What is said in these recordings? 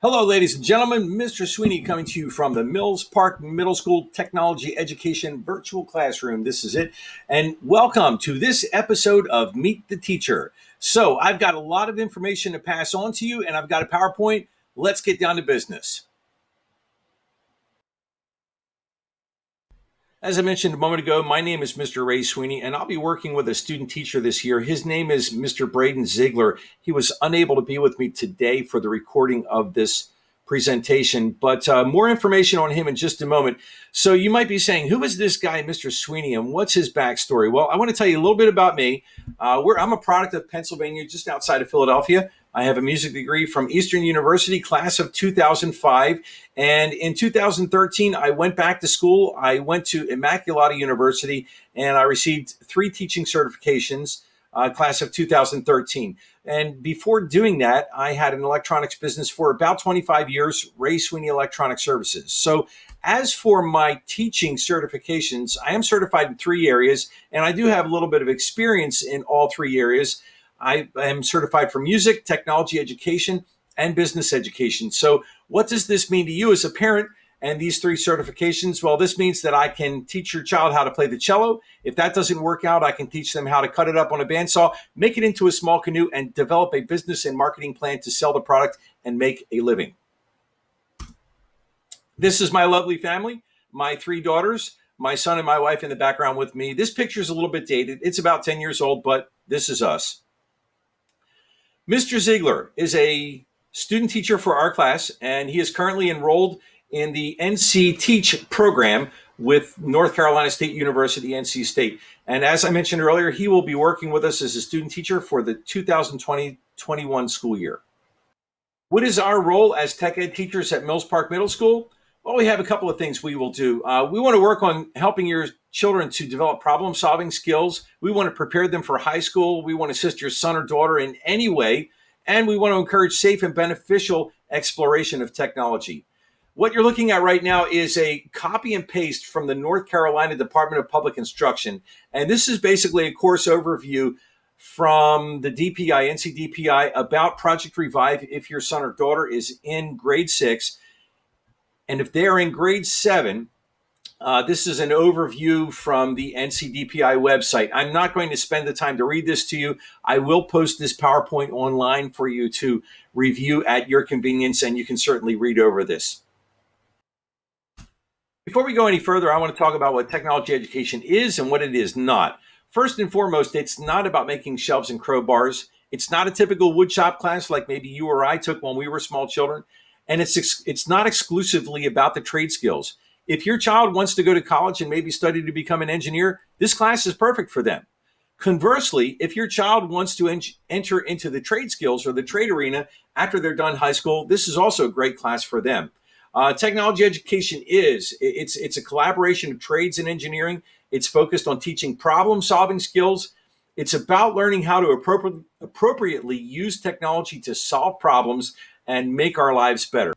Hello, ladies and gentlemen. Mr. Sweeney coming to you from the Mills Park Middle School Technology Education Virtual Classroom. This is it. And welcome to this episode of Meet the Teacher. So I've got a lot of information to pass on to you, and I've got a PowerPoint. Let's get down to business. As I mentioned a moment ago, my name is Mr. Ray Sweeney, and I'll be working with a student teacher this year. His name is Mr. Braden Ziegler. He was unable to be with me today for the recording of this presentation, but more information on him in just a moment. So you might be saying, who is this guy, Mr. Sweeney, and what's his backstory? Well, I want to tell you a little bit about me. I'm a product of Pennsylvania, just outside of Philadelphia. I have a music degree from Eastern University, class of 2005. And in 2013, I went back to school. I went to Immaculata University, and I received 3 teaching certifications, class of 2013. And before doing that, I had an electronics business for about 25 years, Ray Sweeney Electronic Services. So as for my teaching certifications, I am certified in 3 areas, and I do have a little bit of experience in all 3 areas. I am certified for music, technology education, and business education. So what does this mean to you as a parent and these 3 certifications? Well, this means that I can teach your child how to play the cello. If that doesn't work out, I can teach them how to cut it up on a bandsaw, make it into a small canoe, and develop a business and marketing plan to sell the product and make a living. This is my lovely family, my 3 daughters, my son and my wife in the background with me. This picture is a little bit dated. It's about 10 years old, but this is us. Mr. Ziegler is a student teacher for our class, and he is currently enrolled in the NC Teach program with North Carolina State University, NC State. And as I mentioned earlier, he will be working with us as a student teacher for the 2020-21 school year. What is our role as tech ed teachers at Mills Park Middle School? Well, we have a couple of things we will do. We want to work on helping your children to develop problem-solving skills. We want to prepare them for high school. We want to assist your son or daughter in any way. And we want to encourage safe and beneficial exploration of technology. What you're looking at right now is a copy and paste from the North Carolina Department of Public Instruction. And this is basically a course overview from the DPI, NC DPI, about Project Revive if your son or daughter is in grade 6. And if they're in grade 7, this is an overview from the NCDPI website. I'm not going to spend the time to read this to you. I will post this PowerPoint online for you to review at your convenience, and you can certainly read over this. Before we go any further, I want to talk about what technology education is and what it is not. First and foremost, it's not about making shelves and crowbars. It's not a typical woodshop class like maybe you or I took when we were small children. And it's not exclusively about the trade skills. If your child wants to go to college and maybe study to become an engineer, this class is perfect for them. Conversely, if your child wants to enter into the trade skills or the trade arena after they're done high school, this is also a great class for them. Technology education it's a collaboration of trades and engineering. It's focused on teaching problem-solving skills. It's about learning how to appropriately use technology to solve problems and make our lives better.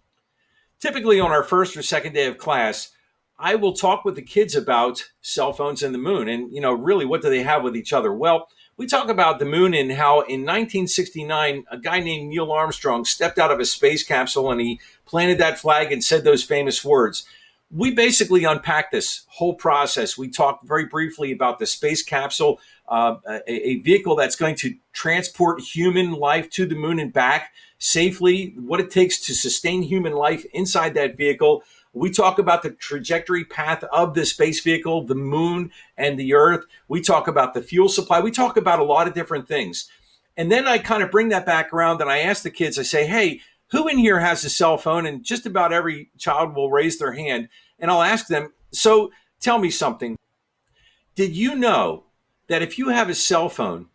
Typically on our first or second day of class, I will talk with the kids about cell phones and the moon. And, really, what do they have with each other? Well, we talk about the moon and how in 1969, a guy named Neil Armstrong stepped out of a space capsule and he planted that flag and said those famous words. We basically unpacked this whole process. We talked very briefly about the space capsule, a vehicle that's going to transport human life to the moon and back safely, what it takes to sustain human life inside that vehicle. We talk about the trajectory path of the space vehicle, the moon and the Earth. We talk about the fuel supply. We talk about a lot of different things. And then I kind of bring that back around and I ask the kids, I say, hey, who in here has a cell phone? And just about every child will raise their hand. And I'll ask them, so tell me something. Did you know that if you have a cell phone,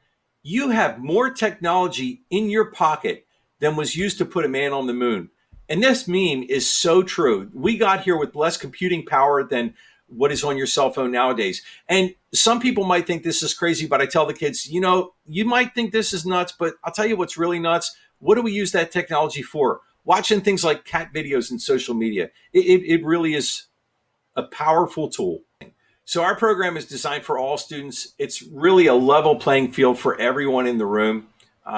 you have more technology in your pocket than was used to put a man on the moon? And this meme is so true. We got here with less computing power than what is on your cell phone nowadays. And some people might think this is crazy, but I tell the kids, you might think this is nuts, but I'll tell you what's really nuts. What do we use that technology for? Watching things like cat videos and social media. It really is a powerful tool. So our program is designed for all students. It's really a level playing field for everyone in the room.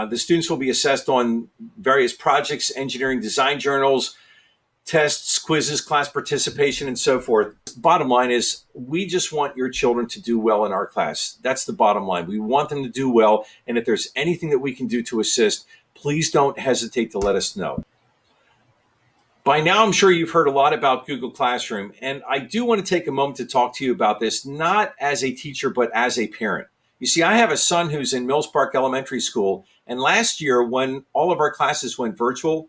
The students will be assessed on various projects, engineering design journals, tests, quizzes, class participation, and so forth. Bottom line is, we just want your children to do well in our class. That's the bottom line. We want them to do well. And if there's anything that we can do to assist, please don't hesitate to let us know. By now, I'm sure you've heard a lot about Google Classroom, and I do want to take a moment to talk to you about this, not as a teacher, but as a parent. You see, I have a son who's in Mills Park Elementary School, and last year when all of our classes went virtual,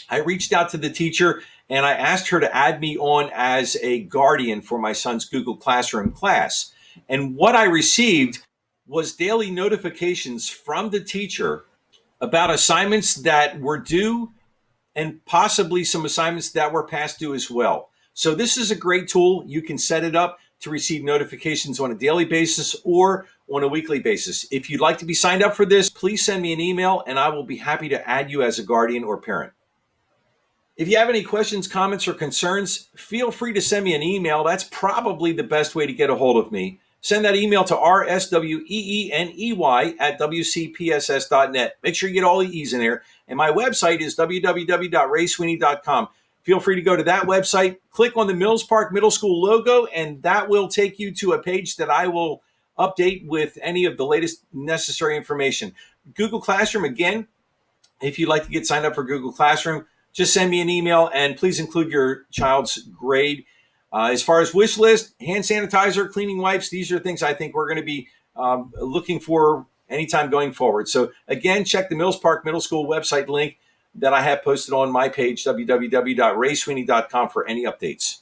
I reached out to the teacher and I asked her to add me on as a guardian for my son's Google Classroom class. And what I received was daily notifications from the teacher about assignments that were due and possibly some assignments that were past due as well. So this is a great tool. You can set it up to receive notifications on a daily basis or on a weekly basis. If you'd like to be signed up for this, please send me an email and I will be happy to add you as a guardian or parent. If you have any questions, comments, or concerns, feel free to send me an email. That's probably the best way to get a hold of me. Send that email to rsweeney@wcpss.net. Make sure you get all the E's in there. And my website is www.raysweeney.com. Feel free to go to that website, click on the Mills Park Middle School logo, and that will take you to a page that I will update with any of the latest necessary information. Google Classroom, again, if you'd like to get signed up for Google Classroom, just send me an email and please include your child's grade. As far as wish list, hand sanitizer, cleaning wipes, these are things I think we're going to be looking for anytime going forward. So again, check the Mills Park Middle School website link that I have posted on my page, www.raysweeney.com, for any updates.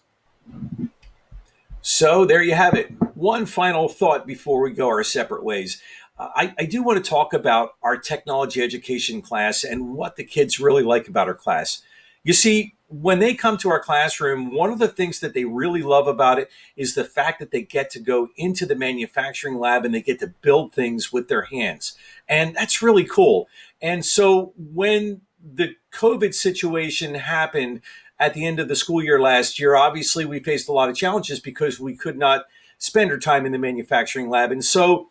So there you have it. One final thought before we go our separate ways. I do want to talk about our technology education class and what the kids really like about our class. You see, when they come to our classroom, one of the things that they really love about it is the fact that they get to go into the manufacturing lab and they get to build things with their hands. And that's really cool. And so when the COVID situation happened at the end of the school year last year, obviously we faced a lot of challenges because we could not spend our time in the manufacturing lab. And so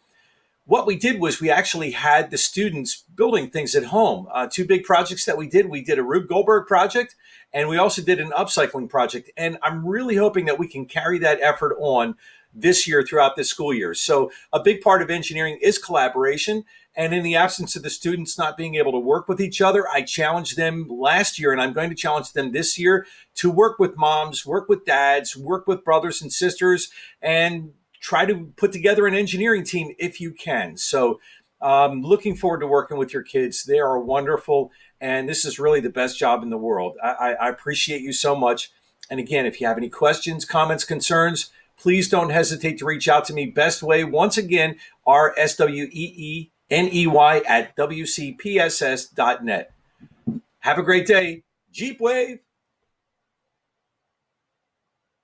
what we did was we actually had the students building things at home. Two big projects that we did. We did a Rube Goldberg project, and we also did an upcycling project. And I'm really hoping that we can carry that effort on this year throughout this school year. So a big part of engineering is collaboration. And in the absence of the students not being able to work with each other, I challenged them last year, and I'm going to challenge them this year to work with moms, work with dads, work with brothers and sisters, and try to put together an engineering team if you can. So looking forward to working with your kids. They are wonderful, and this is really the best job in the world. I appreciate you so much. And again, if you have any questions, comments, concerns, please don't hesitate to reach out to me. Best way, once again, rsweeney@wcpss.net. Have a great day. Jeep wave.